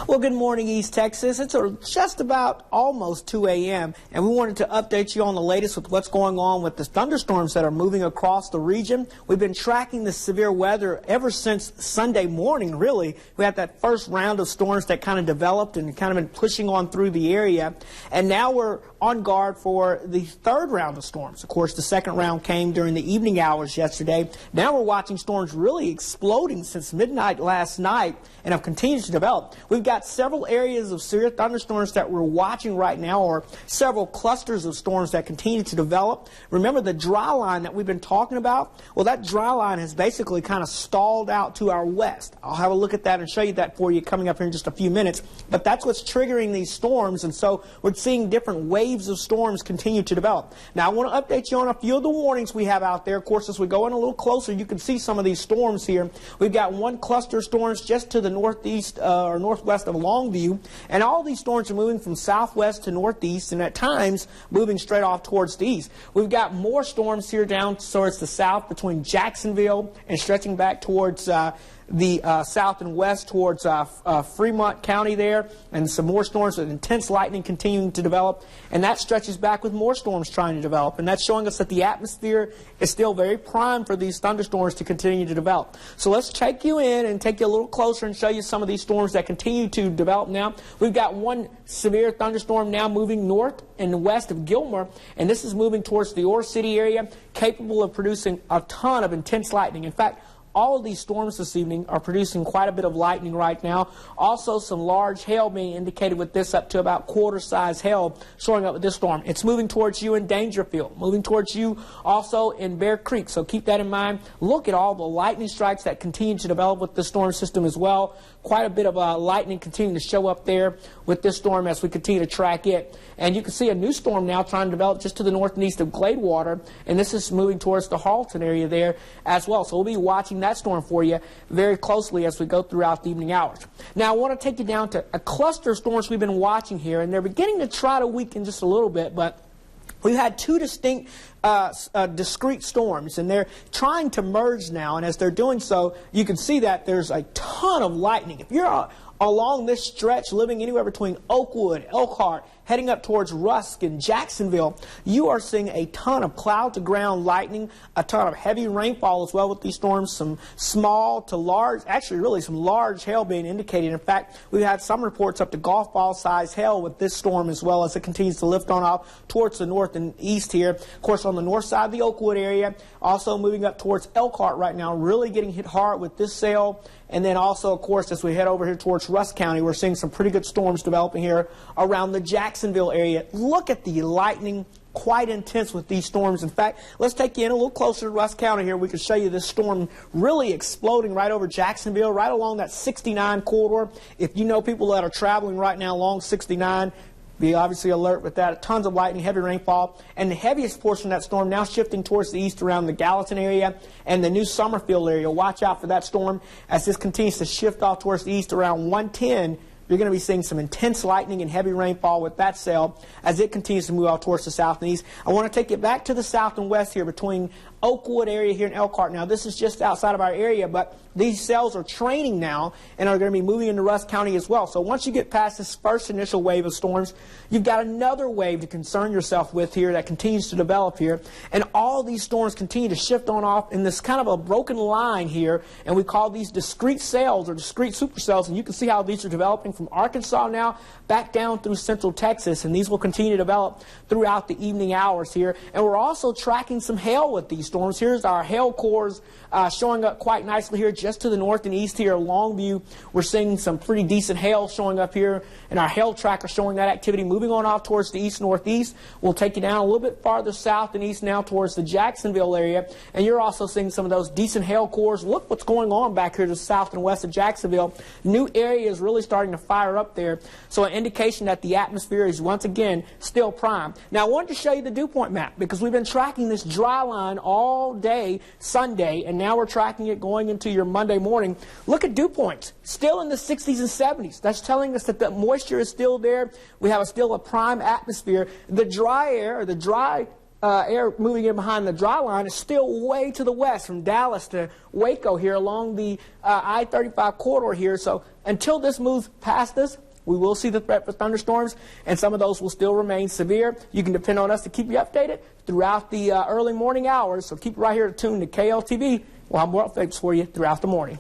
Well, good morning, East Texas. It's just about almost 2 a.m., and we wanted to update you on the latest with what's going on with the thunderstorms that are moving across the region. We've been tracking the severe weather ever since Sunday morning, really. We had that first round of storms that kind of developed and kind of been pushing on through the area, and now we're on guard for the third round of storms. Of course, the second round came during the evening hours yesterday. Now we're watching storms really exploding since midnight last night and have continued to develop. We've got several areas of severe thunderstorms that we're watching right now, or several clusters of storms that continue to develop. Remember the dry line that we've been talking about? Well, that dry line has basically kind of stalled out to our west. I'll have a look at that and show you that for you coming up here in just a few minutes. But that's what's triggering these storms, and so we're seeing different waves of storms continue to develop. Now, I want to update you on a few of the warnings we have out there. Of course, as we go in a little closer, you can see some of these storms here. We've got one cluster of storms just to the northeast or northwest of Longview, and all these storms are moving from southwest to northeast and at times moving straight off towards the east. We've got more storms here down towards the south between Jacksonville and stretching back towards the south and west towards Fremont County there, and some more storms with intense lightning continuing to develop, and that stretches back with more storms trying to develop, and that's showing us that the atmosphere is still very prime for these thunderstorms to continue to develop. So let's take you in and take you a little closer and show you some of these storms that continue to develop now. We've got one severe thunderstorm now moving north and west of Gilmer, and this is moving towards the Ore City area, capable of producing a ton of intense lightning. In fact, all of these storms this evening are producing quite a bit of lightning right now. Also, some large hail being indicated with this, up to about quarter-size hail showing up with this storm. It's moving towards you in Dangerfield, moving towards you also in Bear Creek. So keep that in mind. Look at all the lightning strikes that continue to develop with the storm system as well. Quite a bit of lightning continuing to show up there with this storm as we continue to track it. And you can see a new storm now trying to develop just to the north and east of Gladewater, and this is moving towards the Harleton area there as well. So we'll be watching that storm for you very closely as we go throughout the evening hours. Now, I want to take you down to a cluster of storms we've been watching here, and they're beginning to try to weaken just a little bit, but we've had two distinct discrete storms, and they're trying to merge now, and as they're doing so, you can see that there's a ton of lightning. If you're along this stretch, living anywhere between Oakwood, Elkhart, heading up towards Rusk and Jacksonville, you are seeing a ton of cloud-to-ground lightning, a ton of heavy rainfall as well with these storms, some small to large, actually really some large hail being indicated. In fact, we've had some reports up to golf ball-sized hail with this storm as well as it continues to lift on off towards the north and east here. Of course, on the north side of the Oakwood area, also moving up towards Elkhart right now, really getting hit hard with this sail. And then also, of course, as we head over here towards Rusk County, we're seeing some pretty good storms developing here around the Jacksonville area. Look at the lightning, quite intense with these storms. In fact, let's take you in a little closer to Rusk County here. We can show you this storm really exploding right over Jacksonville, right along that 69 corridor. If you know people that are traveling right now along 69, be obviously alert with that. Tons of lightning, heavy rainfall, and the heaviest portion of that storm now shifting towards the east around the Gallatin area and the New Summerfield area. Watch out for that storm as this continues to shift off towards the east around 110. You're going to be seeing some intense lightning and heavy rainfall with that cell as it continues to move out towards the south and east. I want to take it back to the south and west here between Oakwood area here in Elkhart. Now, this is just outside of our area, but these cells are training now and are going to be moving into Rusk County as well. So once you get past this first initial wave of storms, you've got another wave to concern yourself with here that continues to develop here. And all these storms continue to shift on off in this kind of a broken line here, and we call these discrete cells or discrete supercells. And you can see how these are developing from Arkansas now back down through central Texas, and these will continue to develop throughout the evening hours here. And we're also tracking some hail with these storms. Here's our hail cores showing up quite nicely here just to the north and east here. Longview, we're seeing some pretty decent hail showing up here, and our hail tracker showing that activity moving on off towards the east-northeast. We'll take you down a little bit farther south and east now towards the Jacksonville area, and you're also seeing some of those decent hail cores. Look what's going on back here to the south and west of Jacksonville. New areas really starting to fire up there, so an indication that the atmosphere is once again still prime. Now, I wanted to show you the dew point map because we've been tracking this dry line all day Sunday, and now we're tracking it going into your Monday morning. Look at dew points, still in the 60s and 70s. That's telling us that the moisture is still there. We have still a prime atmosphere. The dry air, or the dry air moving in behind the dry line is still way to the west from Dallas to Waco here along the I-35 corridor here. So until this moves past us, we will see the threat for thunderstorms, and some of those will still remain severe. You can depend on us to keep you updated throughout the early morning hours, so keep right here tuned to KLTV. We'll have more updates for you throughout the morning.